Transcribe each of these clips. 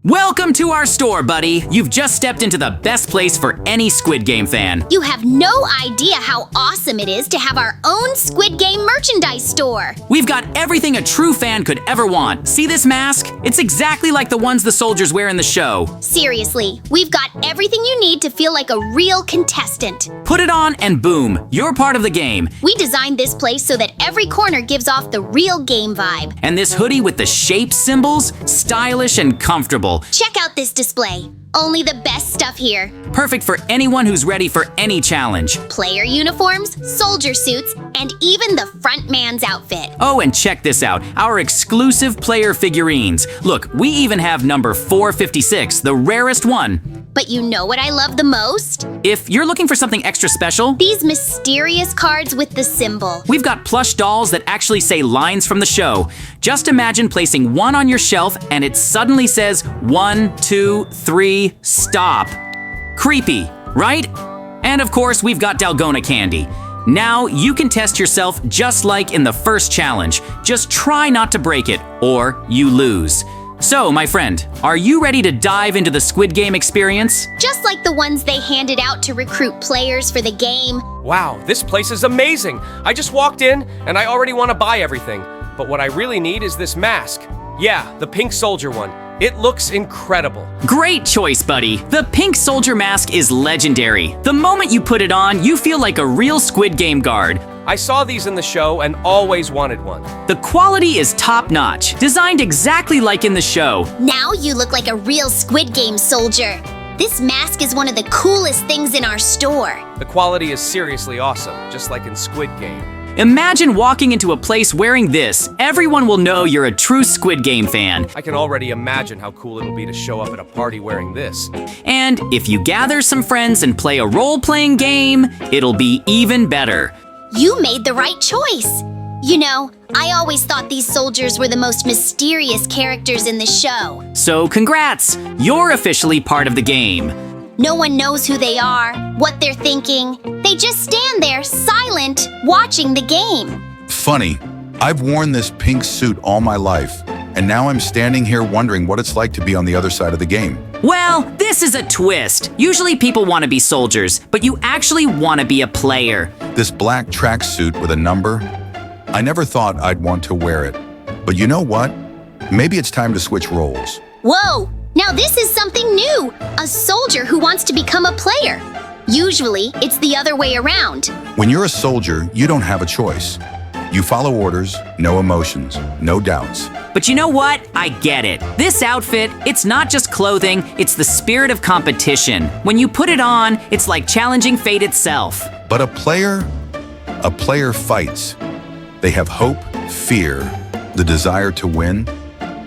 Welcome to our store, buddy. You've just stepped into the best place for any Squid Game fan. You have no idea how awesome it is to have our own Squid Game merchandise store. We've got everything a true fan could ever want. See this mask? It's exactly like the ones the soldiers wear in the show. Seriously, we've got everything you need to feel like a real contestant. Put it on and boom, you're part of the game. We designed this place so that every corner gives off the real game vibe. And this hoodie with the shape symbols, stylish and comfortable. Check out this display. Only the best stuff here. Perfect for anyone who's ready for any challenge. Player uniforms, soldier suits, and even the frontman's outfit. Oh, and check this out, our exclusive player figurines. Look, we even have number 456, the rarest one. But you know what I love the most? If you're looking for something extra special, These mysterious cards with the symbol. we've got plush dolls that actually say lines from the show. Just imagine placing one on your shelf and it suddenly says 1, 2, 3, stop. Creepy, right? And of course, we've got Dalgona candy. Now you can test yourself just like in the first challenge. Just try not to break it, or you lose. So, my friend, are you ready to dive into the Squid Game experience? Just like the ones they handed out to recruit players for the game. Wow, this place is amazing. I just walked in and I already want to buy everything. But what I really need is this mask. Yeah, the pink soldier one. It looks incredible. Great choice, buddy. The pink soldier mask is legendary. The moment you put it on, you feel like a real Squid Game guard. I saw these in the show and always wanted one. The quality is top-notch, designed exactly like in the show. Now you look like a real Squid Game soldier. This mask is one of the coolest things in our store. The quality is seriously awesome, just like in Squid Game. Imagine walking into a place wearing this. Everyone will know you're a true Squid Game fan. I can already imagine how cool it'll be to show up at a party wearing this. And if you gather some friends and play a role-playing game, it'll be even better. You made the right choice. You know, I always thought these soldiers were the most mysterious characters in the show. So congrats, you're officially part of the game. No one knows who they are, what they're thinking. They just stand there, silent, watching the game. Funny, I've worn this pink suit all my life, and now I'm standing here wondering what it's like to be on the other side of the game. Well, this is a twist. Usually people want to be soldiers, but you actually want to be a player. This black tracksuit with a number, I never thought I'd want to wear it. But you know what? Maybe it's time to switch roles. Whoa! Now this is something new! A soldier who wants to become a player. Usually, it's the other way around. When you're a soldier, you don't have a choice. You follow orders, no emotions, no doubts. But you know what? I get it. This outfit, it's not just clothing, it's the spirit of competition. When you put it on, it's like challenging fate itself. But a player fights. They have hope, fear, the desire to win.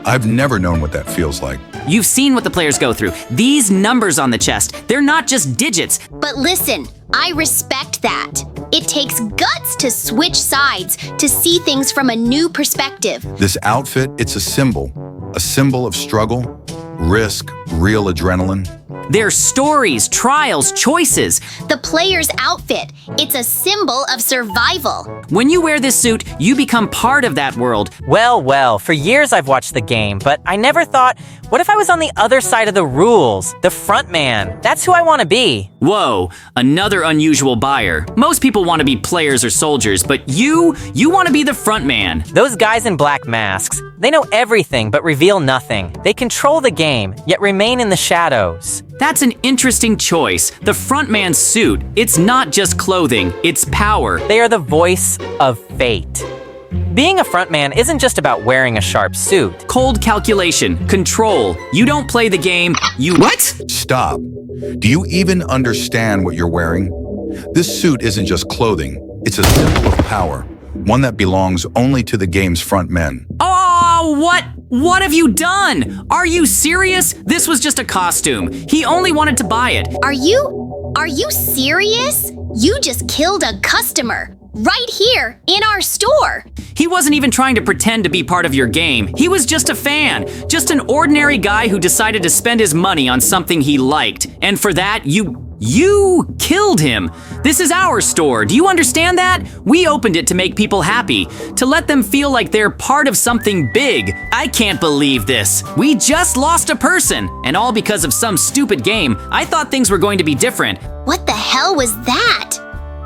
I've never known what that feels like. You've seen what the players go through. These numbers on the chest, they're not just digits. But listen, I respect that. It takes guts to switch sides, to see things from a new perspective. This outfit, it's a symbol of struggle, risk, real adrenaline. They're stories, trials, choices. The player's outfit, it's a symbol of survival. When you wear this suit, you become part of that world. Well, for years I've watched the game, but I never thought, what if I was on the other side of the rules? The front man. That's who I want to be. Whoa, another unusual buyer. Most people want to be players or soldiers, but you want to be the front man. Those guys in black masks, they know everything but reveal nothing. They control the game, yet remain in the shadows. That's an interesting choice. The front man's suit, it's not just clothing, it's power. They are the voice of fate. Being a frontman isn't just about wearing a sharp suit. Cold calculation, control. You don't play the game, you— What? Stop. Do you even understand what you're wearing? This suit isn't just clothing. It's a symbol of power, one that belongs only to the game's front men. Oh, what? What have you done? Are you serious? This was just a costume. He only wanted to buy it. Are you serious? You just killed a customer. Right here, in our store. He wasn't even trying to pretend to be part of your game. He was just a fan. Just an ordinary guy who decided to spend his money on something he liked. And for that, you You killed him. This is our store. Do you understand that? We opened it to make people happy, to let them feel like they're part of something big. I can't believe this. We just lost a person, and all because of some stupid game. I thought things were going to be different. What the hell was that?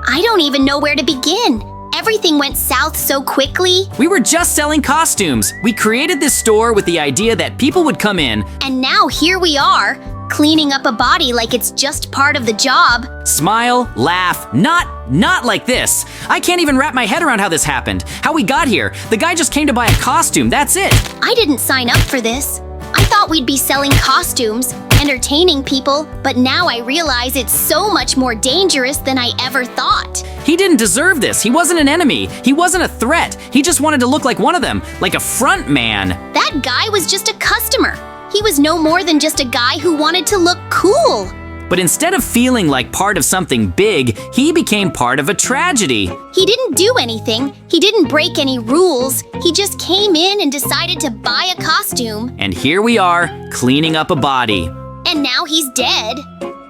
I don't even know where to begin. Everything went south so quickly. We were just selling costumes. We created this store with the idea that people would come in, And now here we are, cleaning up a body like it's just part of the job. smile, laugh, not like this. I can't even wrap my head around how this happened, how we got here. The guy just came to buy a costume, that's it. I didn't sign up for this. I thought we'd be selling costumes, entertaining people, but now I realize it's so much more dangerous than I ever thought. He didn't deserve this. He wasn't an enemy. He wasn't a threat. He just wanted to look like one of them, like a front man. That guy was just a customer. He was no more than just a guy who wanted to look cool. But instead of feeling like part of something big, he became part of a tragedy. He didn't do anything. He didn't break any rules. He just came in and decided to buy a costume. And here we are, cleaning up a body. And now he's dead.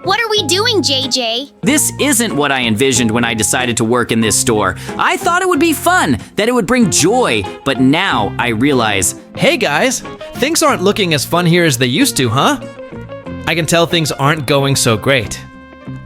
What are we doing, JJ? This isn't what I envisioned when I decided to work in this store. I thought it would be fun, that it would bring joy, but now I realize, Hey guys, things aren't looking as fun here as they used to, huh? I can tell things aren't going so great.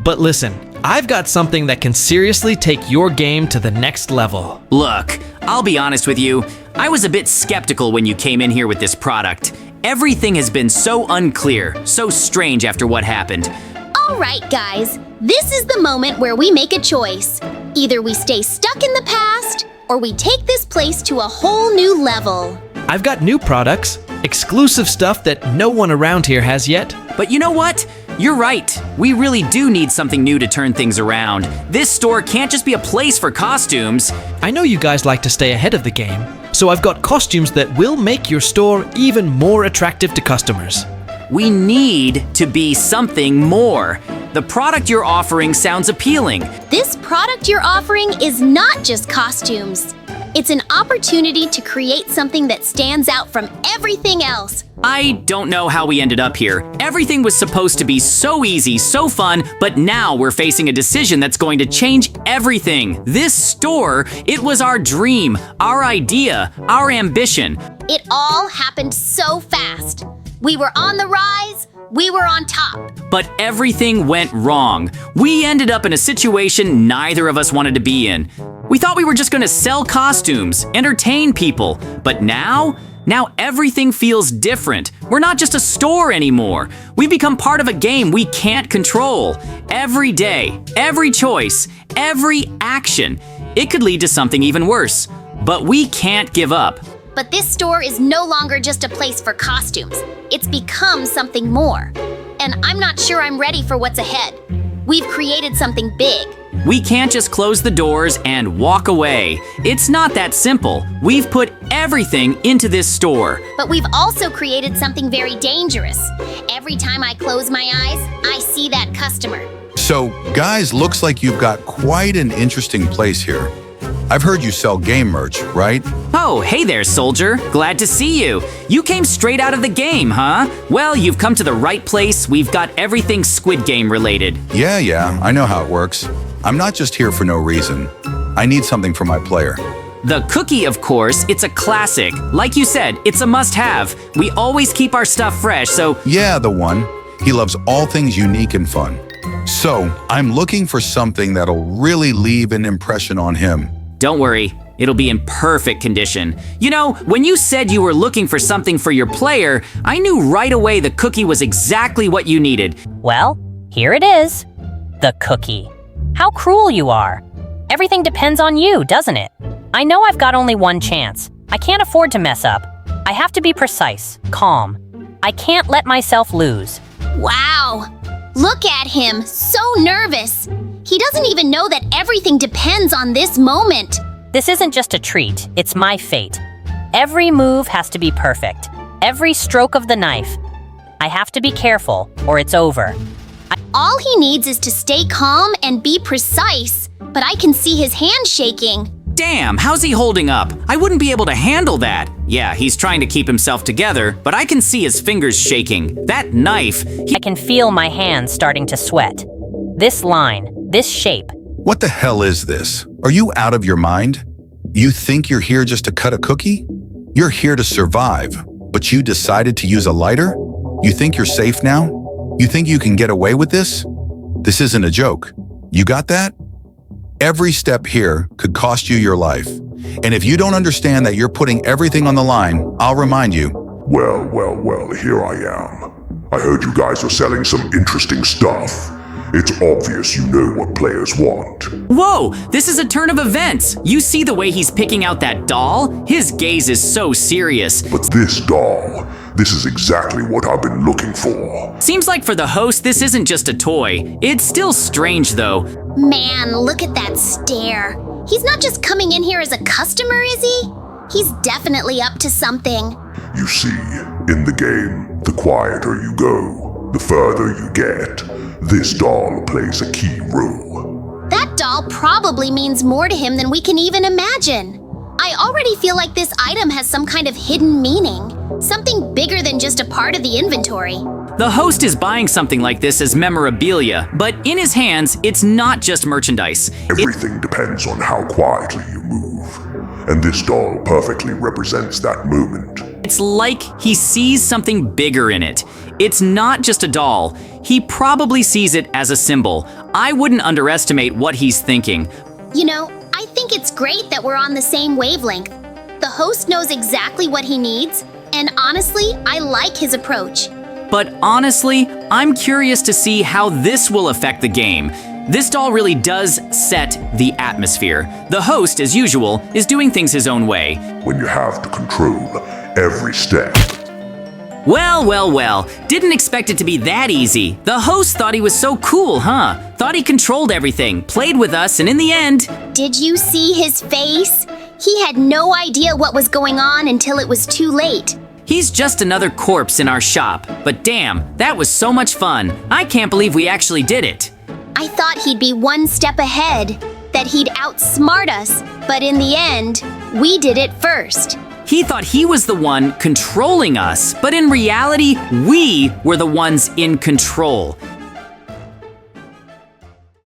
But listen, I've got something that can seriously take your game to the next level. look, I'll be honest with you, I was a bit skeptical when you came in here with this product. Everything has been so unclear, so strange after what happened. All right, guys. This is the moment where we make a choice. Either we stay stuck in the past, or we take this place to a whole new level. I've got new products, exclusive stuff that no one around here has yet. But you know what? You're right. We really do need something new to turn things around. This store can't just be a place for costumes. I know you guys like to stay ahead of the game, so I've got costumes that will make your store even more attractive to customers. We need to be something more. The product you're offering sounds appealing. This product you're offering is not just costumes. It's an opportunity to create something that stands out from everything else. I don't know how we ended up here. Everything was supposed to be so easy, so fun, but now we're facing a decision that's going to change everything. This store, it was our dream, our idea, our ambition. It all happened so fast. We were on the rise, we were on top. But everything went wrong. We ended up in a situation neither of us wanted to be in. We thought we were just going to sell costumes, entertain people, but now everything feels different. We're not just a store anymore. We've become part of a game we can't control. Every day, every choice, every action, it could lead to something even worse. But we can't give up. But this store is no longer just a place for costumes. It's become something more. And I'm not sure I'm ready for what's ahead. We've created something big. We can't just close the doors and walk away. It's not that simple. We've put everything into this store. But we've also created something very dangerous. Every time I close my eyes, I see that customer. So, guys, looks like you've got quite an interesting place here. I've heard you sell game merch, right? Oh, hey there, soldier. Glad to see you. You came straight out of the game, huh? Well, you've come to the right place. We've got everything Squid Game related. Yeah, I know how it works. I'm not just here for no reason. I need something for my player. The cookie, of course, it's a classic. Like you said, it's a must-have. We always keep our stuff fresh, so Yeah, the one. He loves all things unique and fun. So, I'm looking for something that'll really leave an impression on him. don't worry. It'll be in perfect condition. You know, when you said you were looking for something for your player, I knew right away the cookie was exactly what you needed. Well, here it is. The cookie. How cruel you are. Everything depends on you, doesn't it? I know I've got only one chance. I can't afford to mess up. I have to be precise, calm. I can't let myself lose. Wow! Look at him, so nervous. He doesn't even know that everything depends on this moment. This isn't just a treat, it's my fate. Every move has to be perfect. Every stroke of the knife. I have to be careful, or it's over. All he needs is to stay calm and be precise, but I can see his hand shaking. Damn, how's he holding up? I wouldn't be able to handle that. Yeah, he's trying to keep himself together, but I can see his fingers shaking. That knife, I can feel my hands starting to sweat. This line, this shape. What the hell is this? Are you out of your mind? You think you're here just to cut a cookie? You're here to survive, but you decided to use a lighter? You think you're safe now? You think you can get away with this? This isn't a joke. You got that? Every step here could cost you your life. And if you don't understand that you're putting everything on the line, I'll remind you. Well, here I am. I heard you guys are selling some interesting stuff. It's obvious you know what players want. Whoa, this is a turn of events. You see the way he's picking out that doll? His gaze is so serious. But this doll, this is exactly what I've been looking for. Seems like for the host, this isn't just a toy. It's still strange though. Man, look at that stare. He's not just coming in here as a customer, is he? He's definitely up to something. You see, in the game, the quieter you go, the further you get. This doll plays a key role. That doll probably means more to him than we can even imagine. I already feel like this item has some kind of hidden meaning, something bigger than just a part of the inventory. The host is buying something like this as memorabilia, but in his hands, it's not just merchandise. Everything depends on how quietly you move, and this doll perfectly represents that moment. It's like he sees something bigger in it. It's not just a doll. He probably sees it as a symbol. I wouldn't underestimate what he's thinking. You know, I think it's great that we're on the same wavelength. The host knows exactly what he needs, and honestly, I like his approach. But honestly, I'm curious to see how this will affect the game. This doll really does set the atmosphere. The host, as usual, is doing things his own way. When you have to control every step. Well. Didn't expect it to be that easy. The host thought he was so cool, huh? Thought he controlled everything, played with us, and in the end... Did you see his face? He had no idea what was going on until it was too late. He's just another corpse in our shop. But damn, that was so much fun. I can't believe we actually did it. I thought he'd be one step ahead, that he'd outsmart us, but in the end, we did it first. He thought he was the one controlling us, but in reality, we were the ones in control.